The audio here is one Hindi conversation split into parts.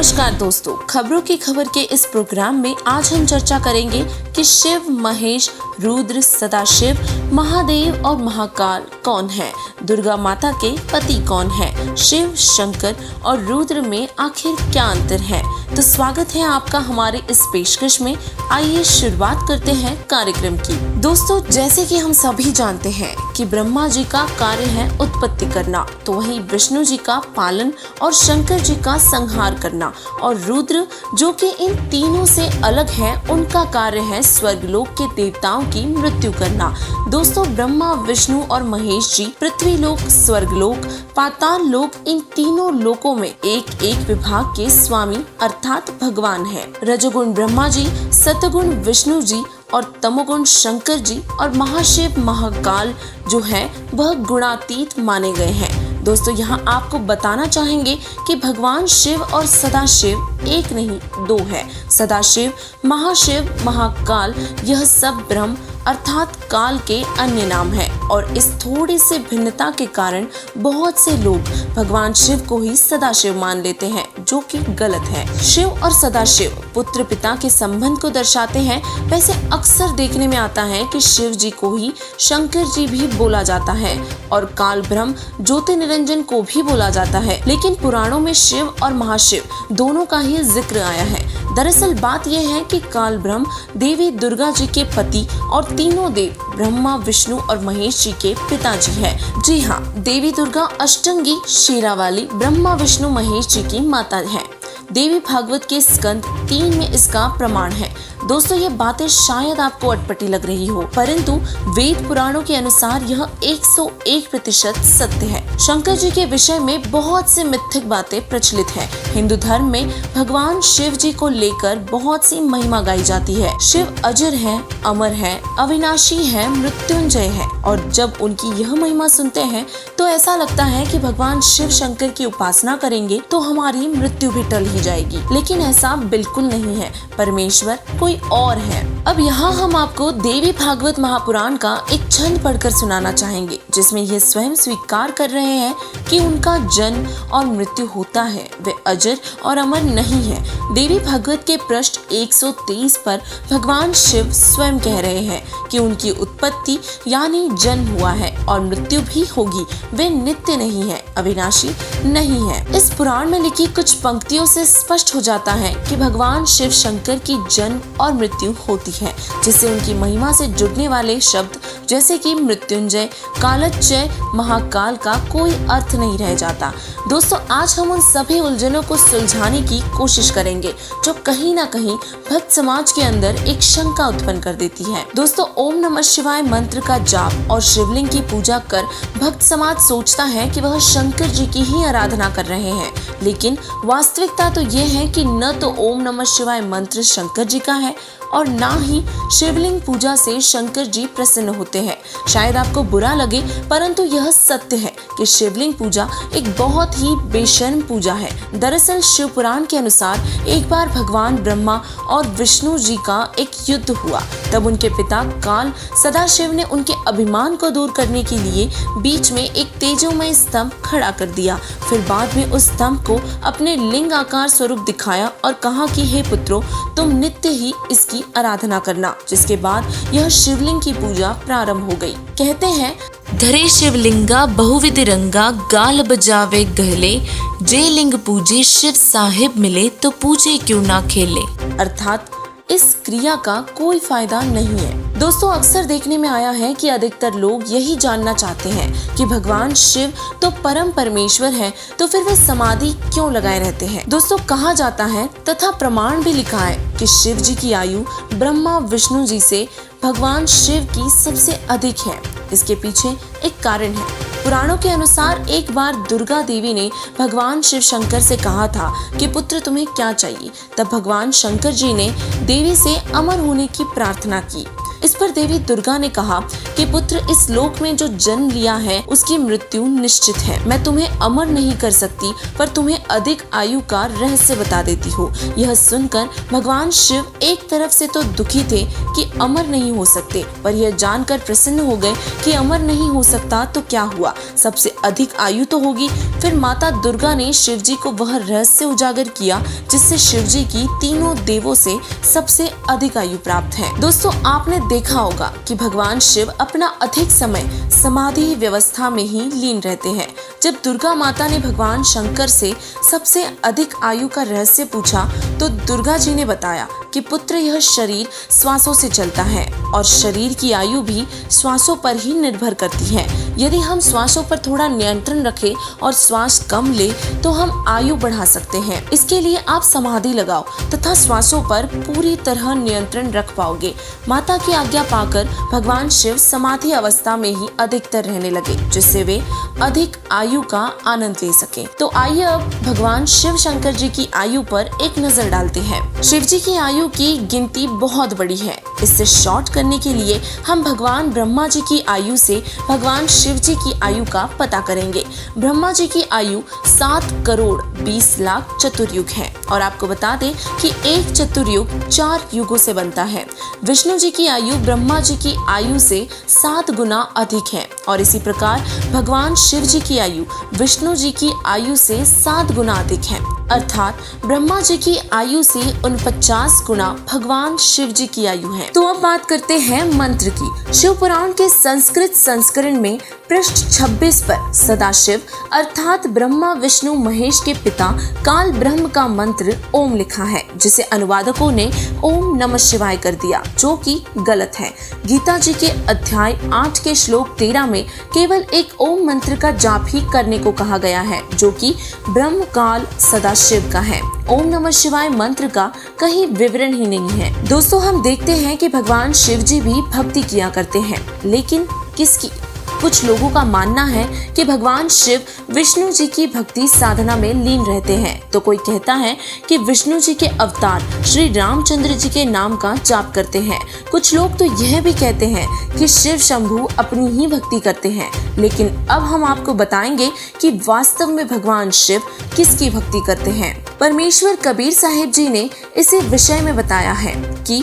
नमस्कार दोस्तों, खबरों की खबर के इस प्रोग्राम में आज हम चर्चा करेंगे कि शिव, महेश, रुद्र, सदाशिव, महादेव और महाकाल कौन है, दुर्गा माता के पति कौन है, शिव, शंकर और रुद्र में आखिर क्या अंतर है। तो स्वागत है आपका हमारे इस पेशकश में। आइए शुरुआत करते हैं कार्यक्रम की। दोस्तों, जैसे कि हम सभी जानते हैं कि ब्रह्मा जी का कार्य है उत्पत्ति करना, तो वहीं विष्णु जी का पालन और शंकर जी का संहार करना, और रुद्र जो कि इन तीनों से अलग है, उनका कार्य है स्वर्गलोक के देवताओं की मृत्यु करना। दोस्तों, ब्रह्मा, विष्णु और महेश जी पृथ्वी लोक, स्वर्गलोक, पाताल लोक, इन तीनों लोकों में एक एक विभाग के स्वामी अर्थात भगवान है। रजोगुण ब्रह्मा जी, सतगुण विष्णु जी और तमोगुण शंकर जी और महाशिव महाकाल जो है वह गुणातीत माने गए हैं। दोस्तों, यहाँ आपको बताना चाहेंगे कि भगवान शिव और सदाशिव एक नहीं दो है। सदाशिव, महाशिव, महाकाल यह सब ब्रह्म अर्थात काल के अन्य नाम है, और इस थोड़ी सी भिन्नता के कारण बहुत से लोग भगवान शिव को ही सदाशिव मान लेते हैं, जो कि गलत है। शिव और सदाशिव पुत्र पिता के संबंध को दर्शाते हैं। वैसे अक्सर देखने में आता है कि शिव जी को ही शंकर जी भी बोला जाता है और काल ब्रह्म ज्योति निरंजन को भी बोला जाता है, लेकिन पुराणों में शिव और महाशिव दोनों का ही जिक्र आया है। दरअसल बात यह है कि काल ब्रह्म देवी दुर्गा जी के पति और तीनों देव ब्रह्मा, विष्णु और महेश जी के पिताजी है। जी हाँ, देवी दुर्गा अष्टंगी शेरावाली ब्रह्मा, विष्णु, महेश जी की माता है। देवी भागवत के स्कंद 3 में इसका प्रमाण है। दोस्तों, ये बातें शायद आपको अटपटी लग रही हो, परंतु वेद पुराणों के अनुसार यह 101% सत्य है। शंकर जी के विषय में बहुत सी मिथ्यक बातें प्रचलित हैं। हिंदू धर्म में भगवान शिव जी को लेकर बहुत सी महिमा गाई जाती है। शिव अजर है, अमर है, अविनाशी है, मृत्युंजय है, और जब उनकी यह महिमा सुनते हैं तो ऐसा लगता है कि भगवान शिव शंकर की उपासना करेंगे तो हमारी मृत्यु भी टल ही जाएगी, लेकिन ऐसा बिल्कुल नहीं है। परमेश्वर कोई और है। अब यहाँ हम आपको देवी भागवत महापुराण का एक छंद पढ़कर सुनाना चाहेंगे, जिसमें ये स्वयं स्वीकार कर रहे हैं कि उनका जन्म और मृत्यु होता है, वे अजर और अमर नहीं है। देवी भागवत के पृष्ठ 123 पर भगवान शिव स्वयं कह रहे हैं कि उनकी उत्पत्ति यानी जन्म हुआ है और मृत्यु भी होगी, वे नित्य नहीं है, अविनाशी नहीं है। इस पुराण में लिखी कुछ पंक्तियों से स्पष्ट हो जाता है कि भगवान शिव शंकर की जन्म और मृत्यु होती है, जिससे उनकी महिमा से जुड़ने वाले शब्द जैसे कि मृत्युंजय, कालच्चय, महाकाल का कोई अर्थ नहीं रह जाता। दोस्तों, आज हम उन सभी उलझनों को सुलझाने की कोशिश करेंगे जो कहीं ना कहीं भक्त समाज के अंदर एक शंका उत्पन्न कर देती है। दोस्तों, ओम नमः शिवाय मंत्र का जाप और शिवलिंग की पूजा कर भक्त समाज सोचता है कि वह शंकर जी की ही आराधना कर रहे हैं, लेकिन वास्तविकता तो ये है कि न तो ओम नमः शिवाय मंत्र शंकर जी का है और ना ही शिवलिंग पूजा से शंकर जी प्रसन्न होते हैं। शायद आपको बुरा लगे, परंतु यह सत्य है कि शिवलिंग पूजा एक बहुत ही बेशर्म पूजा है। दरअसल शिव पुराण के अनुसार एक बार भगवान ब्रह्मा और विष्णु जी का एक युद्ध हुआ। तब उनके पिता काल सदाशिव ने उनके अभिमान को दूर करने के लिए बीच में एक तेजोमय स्तंभ खड़ा कर दिया। फिर बाद में उस स्तंभ को अपने लिंग आकार स्वरूप दिखाया और कहा कि हे पुत्रों, तुम नित्य ही इसकी आराधना करना, जिसके बाद यह शिवलिंग की पूजा प्रारंभ हो गई। कहते हैं, धरे शिवलिंगा बहुविध रंगा, गाल बजावे गहले, जे लिंग पूजे शिव साहिब मिले, तो पूजे क्यों ना खेले। अर्थात इस क्रिया का कोई फायदा नहीं है। दोस्तों, अक्सर देखने में आया है कि अधिकतर लोग यही जानना चाहते हैं कि भगवान शिव तो परम परमेश्वर है, तो फिर वे समाधि क्यों लगाए रहते हैं। दोस्तों, कहा जाता है तथा प्रमाण भी लिखा है कि शिव जी की आयु ब्रह्मा, विष्णु जी से भगवान शिव की सबसे अधिक है। इसके पीछे एक कारण है। पुराणों के अनुसार एक बार दुर्गा देवी ने भगवान शिव शंकर से कहा था कि पुत्र तुम्हें क्या चाहिए। तब भगवान शंकर जी ने देवी से अमर होने की प्रार्थना की। इस पर देवी दुर्गा ने कहा कि पुत्र, इस लोक में जो जन्म लिया है उसकी मृत्यु निश्चित है। मैं तुम्हें अमर नहीं कर सकती, पर तुम्हें अधिक आयु का रहस्य बता देती हूँ। यह सुनकर भगवान शिव एक तरफ से तो दुखी थे कि अमर नहीं हो सकते, पर यह जानकर प्रसन्न हो गए कि अमर नहीं हो सकता तो क्या हुआ, सबसे अधिक आयु तो होगी। फिर माता दुर्गा ने शिव जी को वह रहस्य उजागर किया जिससे शिव जी की तीनों देवों से सबसे अधिक आयु प्राप्त है। दोस्तों, आपने देखा होगा कि भगवान शिव अपना अधिक समय समाधि व्यवस्था में ही लीन रहते हैं। जब दुर्गा माता ने भगवान शंकर से सबसे अधिक आयु का रहस्य पूछा तो दुर्गा जी ने बताया कि पुत्र, यह शरीर श्वासों से चलता है और शरीर की आयु भी श्वासों पर ही निर्भर करती है। यदि हम श्वासों पर थोड़ा नियंत्रण रखें और श्वास कम ले तो हम आयु बढ़ा सकते हैं। इसके लिए आप समाधि लगाओ तथा श्वासों पर पूरी तरह नियंत्रण रख पाओगे। माता की आज्ञा पाकर भगवान शिव समाधि अवस्था में ही अधिकतर रहने लगे, जिससे वे अधिक आयु का आनंद ले सके। तो आइए अब भगवान शिव शंकर जी की आयु पर एक नजर डालते हैं। शिव जी की आयु की गिनती बहुत बड़ी है। इससे शॉर्ट करने के लिए हम भगवान ब्रह्मा जी की आयु से भगवान शिव जी की आयु का पता करेंगे। ब्रह्मा जी की आयु 7 करोड़ 20 लाख चतुर्युग है और आपको बता दें कि एक चतुर्युग 4 युगों से बनता है। विष्णु जी की आयु ब्रह्मा जी की आयु से 7 गुना अधिक है और इसी प्रकार भगवान शिव जी की आयु विष्णु जी की आयु से 7 गुना अधिक है, अर्थात ब्रह्मा जी की आयु से 49 गुना भगवान शिव जी की आयु है। तो अब बात करते हैं मंत्र की। शिव पुराण के संस्कृत संस्करण में पृष्ठ 26 पर सदाशिव अर्थात ब्रह्मा विष्णु महेश के पिता काल ब्रह्म का मंत्र ओम लिखा है, जिसे अनुवादकों ने ओम नमः शिवाय कर दिया, जो कि गलत है। गीता जी के अध्याय 8 के श्लोक 13 में केवल एक ओम मंत्र का जाप ही करने को कहा गया है, जो कि ब्रह्म काल सदाशिव का है। ओम नमः शिवाय मंत्र का कहीं विवरण ही नहीं है। दोस्तों, हम देखते हैं कि भगवान शिव जी भी भक्ति किया करते हैं, लेकिन किसकी? कुछ लोगों का मानना है कि भगवान शिव विष्णु जी की भक्ति साधना में लीन रहते हैं, तो कोई कहता है कि विष्णु जी के अवतार श्री रामचंद्र जी के नाम का जाप करते हैं। कुछ लोग तो यह भी कहते हैं कि शिव शंभु अपनी ही भक्ति करते हैं। लेकिन अब हम आपको बताएंगे कि वास्तव में भगवान शिव किसकी भक्ति करते हैं। परमेश्वर कबीर साहिब जी ने इसी विषय में बताया है कि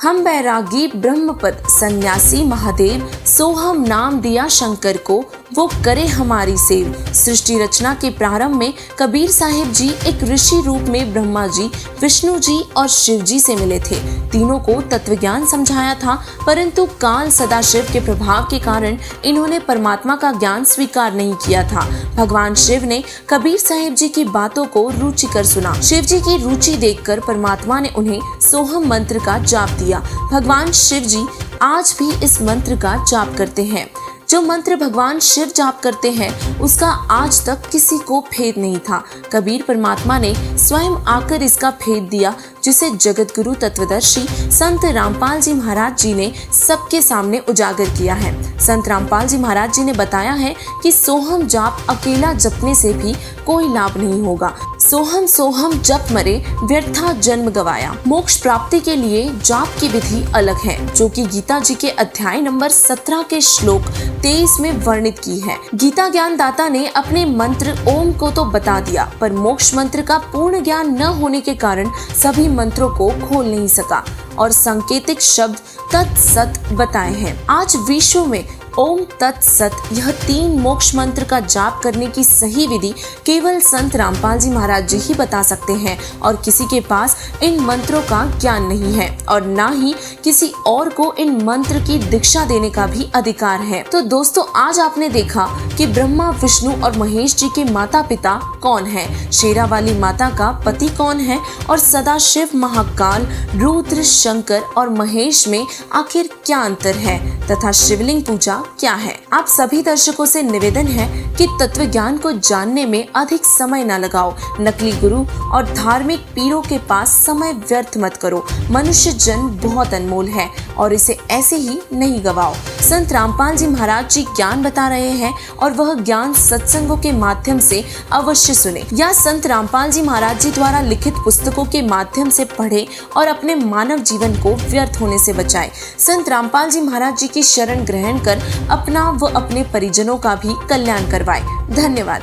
हम बैरागी ब्रह्मपद सन्यासी महादेव सोहम नाम दिया शंकर को, वो करे हमारी सेव। सृष्टि रचना के प्रारंभ में कबीर साहिब जी एक ऋषि रूप में ब्रह्मा जी, विष्णु जी और शिव जी से मिले थे। तीनों को तत्वज्ञान समझाया था, परंतु काल सदाशिव के प्रभाव के कारण इन्होंने परमात्मा का ज्ञान स्वीकार नहीं किया था। भगवान शिव ने कबीर साहिब जी की बातों को रुचिकर सुना। शिव जी की रुचि देखकर परमात्मा ने उन्हें सोहम मंत्र का जाप दिया। भगवान शिव जी आज भी इस मंत्र का जाप करते हैं। जो मंत्र भगवान शिव जाप करते हैं उसका आज तक किसी को भेद नहीं था। कबीर परमात्मा ने स्वयं आकर इसका भेद दिया, जिसे जगत गुरु तत्वदर्शी संत रामपाल जी महाराज जी ने सबके सामने उजागर किया है। संत रामपाल जी महाराज जी ने बताया है कि सोहम जाप अकेला जपने से भी कोई लाभ नहीं होगा। सोहम सोहम जप मरे व्यर्था जन्म गवाया। मोक्ष प्राप्ति के लिए जाप की विधि अलग है, जो कि गीता जी के अध्याय नंबर 17 के श्लोक 23 में वर्णित की है। गीता ज्ञान दाता ने अपने मंत्र ओम को तो बता दिया, पर मोक्ष मंत्र का पूर्ण ज्ञान न होने के कारण सभी मंत्रों को खोल नहीं सका और सांकेतिक शब्द तत्सत बताए हैं। आज विश्व में ओम तत्सत यह 3 मोक्ष मंत्र का जाप करने की सही विधि केवल संत रामपाल जी महाराज जी ही बता सकते हैं और किसी के पास इन मंत्रों का ज्ञान नहीं है और ना ही किसी और को इन मंत्र की दीक्षा देने का भी अधिकार है। तो दोस्तों, आज आपने देखा कि ब्रह्मा विष्णु और महेश जी के माता पिता कौन है, शेरा वाली माता का पति कौन है और सदाशिव महाकाल रुद्र शंकर और महेश में आखिर क्या अंतर है तथा शिवलिंग पूजा क्या है। आप सभी दर्शकों से निवेदन है कि तत्व ज्ञान को जानने में अधिक समय न लगाओ। नकली गुरु और धार्मिक पीरों के पास समय व्यर्थ मत करो। मनुष्य जन्म बहुत अनमोल है और इसे ऐसे ही नहीं गवाओ। संत रामपाल जी महाराज जी ज्ञान बता रहे हैं और वह ज्ञान सत्संगों के माध्यम से अवश्य सुने या संत रामपाल जी महाराज जी द्वारा लिखित पुस्तकों के माध्यम से पढ़े और अपने मानव जीवन को व्यर्थ होने से बचाए। संत रामपाल जी महाराज जी की शरण ग्रहण कर अपना व अपने परिजनों का भी कल्याण करवाए। धन्यवाद।